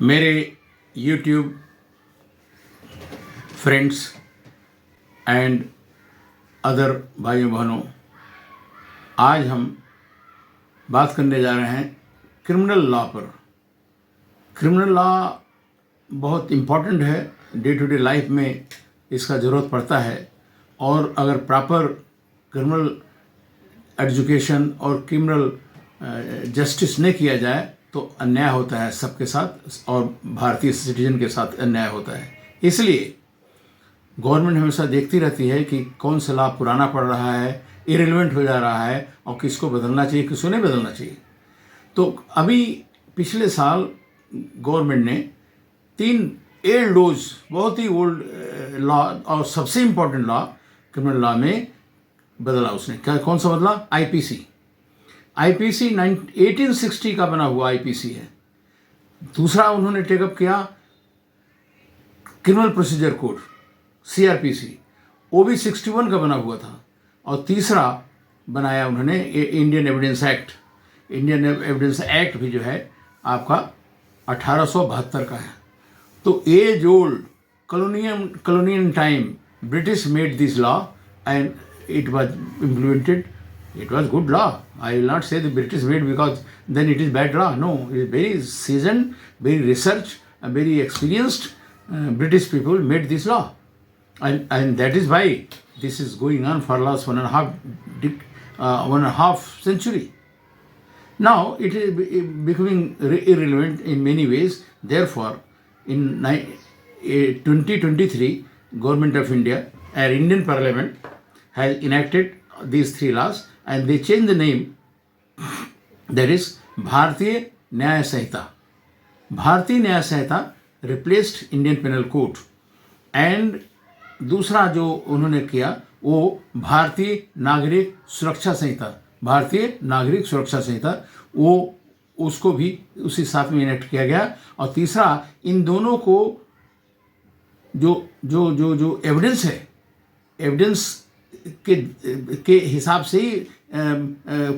मेरे YouTube friends and other भाइयों बहनों, आज हम बात करने जा रहे हैं क्रिमिनल लॉ पर। क्रिमिनल लॉ बहुत इम्पॉर्टेंट है, डे टू डे लाइफ में इसका ज़रूरत पड़ता है। और अगर प्रॉपर क्रिमिनल एजुकेशन और क्रिमिनल जस्टिस नहीं किया जाए तो अन्याय होता है सबके साथ, और भारतीय सिटीजन के साथ अन्याय होता है। इसलिए गवर्नमेंट हमेशा देखती रहती है कि कौन सा लॉ पुराना पड़ रहा है, इरेलीवेंट हो जा रहा है, और किसको बदलना चाहिए, किसको नहीं बदलना चाहिए। तो अभी पिछले साल गवर्नमेंट ने 3 ओल्ड लॉज, बहुत ही ओल्ड लॉ और सबसे इम्पोर्टेंट लॉ क्रिमिनल लॉ में बदला। उसने क्या, कौन सा बदला? आईपीसी 1860 का बना हुआ आईपीसी है। दूसरा उन्होंने टेकअप किया क्रिमिनल प्रोसीजर कोड सीआरपीसी, वो भी 61 का बना हुआ था। और तीसरा बनाया उन्होंने Indian evidence act. Indian evidence act भी जो है आपका 1872 का है। तो age old colonial time British made this law and it was implemented. It was good law. I will not say the British made because then it is bad law. No, it is very seasoned, very researched, and very experienced British people made this law, and that is why this is going on for last 1.5 century. Now it is becoming irrelevant in many ways. Therefore, in 2023, Government of India and Indian Parliament has enacted these 3 laws, and they changed the name. That is भारतीय न्याय संहिता। भारतीय न्याय संहिता replaced Indian Penal Code, and दूसरा जो उन्होंने किया वो भारतीय नागरिक सुरक्षा संहिता, भारतीय नागरिक सुरक्षा संहिता, वो उसको भी उसी साथ में इनेक्ट किया गया। और तीसरा, इन दोनों को जो जो जो जो एविडेंस है, एविडेंस के हिसाब से ही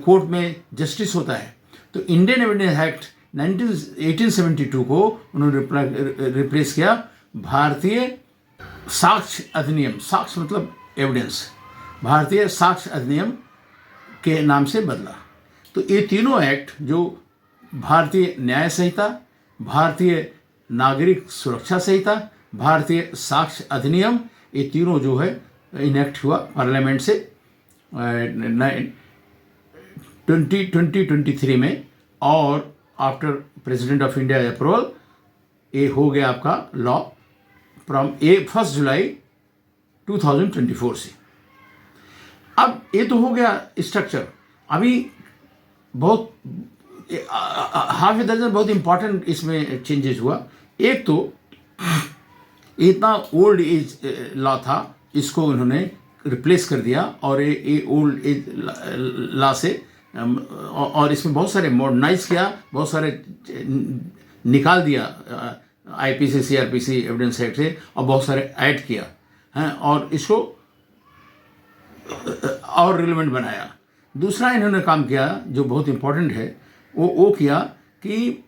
कोर्ट में जस्टिस होता है। तो इंडियन एविडेंस एक्ट 1872 को उन्होंने रिप्लेस किया भारतीय साक्ष्य अधिनियम। साक्ष्य मतलब एविडेंस, भारतीय साक्ष्य अधिनियम के नाम से बदला। तो ये तीनों एक्ट जो भारतीय न्याय संहिता, भारतीय नागरिक सुरक्षा संहिता, भारतीय साक्ष्य अधिनियम, ये तीनों जो है इनेक्ट हुआ पार्लियामेंट से 2023 में। और after president of India approval ये हो गया आपका लॉ फ्रॉम 1 जुलाई 2024 से। अब ये तो हो गया स्ट्रक्चर। अभी बहुत हाफ ए दर्जन बहुत इंपॉर्टेंट इसमें चेंजेस हुआ। एक तो इतना ओल्ड एज लॉ था, इसको उन्होंने रिप्लेस कर दिया, और ये ओल्ड एज लॉ से और इसमें बहुत सारे मॉडर्नाइज किया, बहुत सारे निकाल दिया आईपीसी सीआरपीसी एविडेंस एक्ट से, और बहुत सारे ऐड किया हैं, और इसको और रिलेवेंट बनाया। दूसरा इन्होंने काम किया जो बहुत इम्पोर्टेंट है, वो किया कि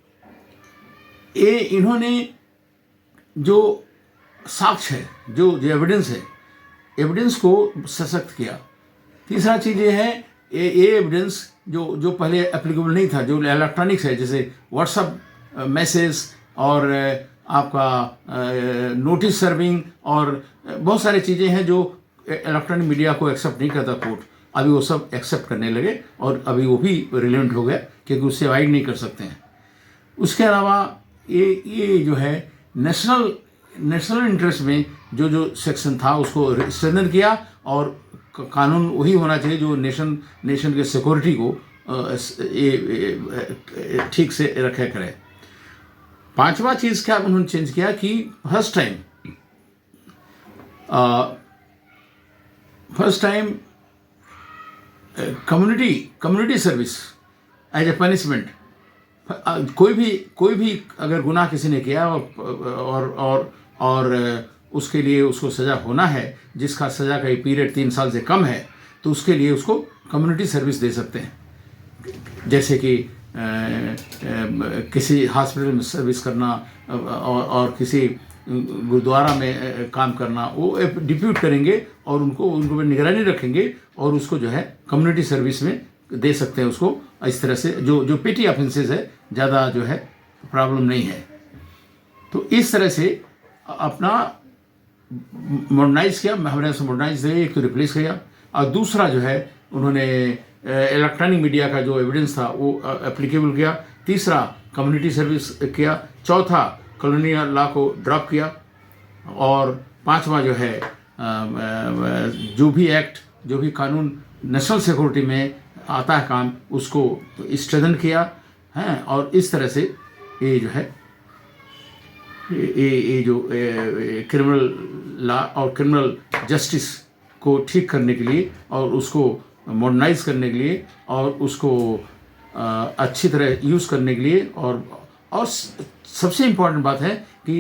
ये इन्होंने जो साक्ष्य है, जो एविडेंस है, एविडेंस को सशक्त किया। तीसरा चीज़ ये है, ये एविडेंस जो पहले एप्लीकेबल नहीं था, जो इलेक्ट्रॉनिक्स है, जैसे व्हाट्सअप मैसेज और आपका नोटिस सर्विंग और बहुत सारी चीज़ें हैं जो इलेक्ट्रॉनिक मीडिया को एक्सेप्ट नहीं करता कोर्ट, अभी वो सब एक्सेप्ट करने लगे, और अभी वो भी रिलेवेंट हो गया क्योंकि उससे अवॉइड नहीं कर सकते हैं। उसके अलावा ये जो है नेशनल इंटरेस्ट में जो सेक्शन था उसको स्ट्रेंथन किया, और कानून वही होना चाहिए जो नेशन के सिक्योरिटी को ठीक से रखा करे। पांचवा चीज़ क्या उन्होंने चेंज किया कि first time community service as a punishment. कोई भी अगर गुनाह किसी ने किया और उसके लिए उसको सज़ा होना है, जिसका सज़ा का पीरियड 3 साल से कम है, तो उसके लिए उसको कम्युनिटी सर्विस दे सकते हैं। जैसे कि किसी हॉस्पिटल में सर्विस करना और किसी गुरुद्वारा में काम करना, वो डिप्यूट करेंगे और उनको पर निगरानी रखेंगे और उसको जो है कम्युनिटी सर्विस में दे सकते हैं उसको। इस तरह से जो पेटी ऑफेंसेस है, ज़्यादा जो है प्रॉब्लम नहीं है। तो इस तरह से अपना मॉडर्नाइज किया, हमारे से मॉडर्नाइज एक तो रिप्लेस किया, और दूसरा जो है उन्होंने इलेक्ट्रॉनिक मीडिया का जो एविडेंस था वो एप्लीकेबल किया, तीसरा कम्युनिटी सर्विस किया, चौथा कॉलोनियल लॉ को ड्रॉप किया, और पांचवा जो है जो भी एक्ट, जो भी कानून नेशनल सिक्योरिटी में आता है काम, उसको स्ट्रेंथन किया है। और इस तरह से ये जो है ये जो क्रिमिनल लॉ और क्रिमिनल जस्टिस को ठीक करने के लिए और उसको मॉडर्नाइज करने के लिए और उसको अच्छी तरह यूज़ करने के लिए, और सबसे इम्पोर्टेंट बात है कि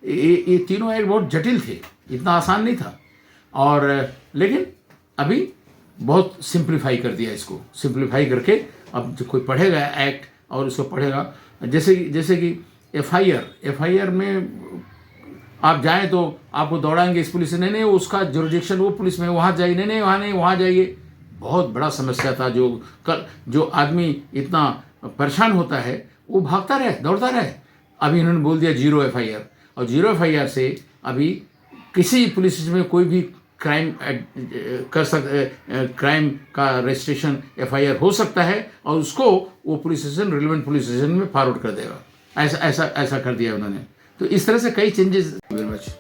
ये तीनों एक्ट बहुत जटिल थे, इतना आसान नहीं था, और लेकिन अभी बहुत सिंप्लीफाई कर दिया इसको। सिंप्लीफाई करके अब जो कोई पढ़ेगा एक्ट और उसको पढ़ेगा, जैसे कि एफआईआर में आप जाएं तो आपको दौड़ाएंगे इस पुलिस से, नहीं उसका जुरिडिक्शन वो पुलिस में, वहाँ जाइए, नहीं वहाँ जाइए। बहुत बड़ा समस्या था। जो आदमी इतना परेशान होता है वो भागता रहे, दौड़ता रहे। अभी इन्होंने बोल दिया 0 एफआईआर, और 0 एफआईआर से अभी किसी पुलिस स्टेशन में कोई भी क्राइम क्राइम का रजिस्ट्रेशन एफआईआर हो सकता है, और उसको वो police station relevant police station में फॉरवर्ड कर देगा। ऐसा कर दिया उन्होंने। तो इस तरह से कई चेंजेस। Very much.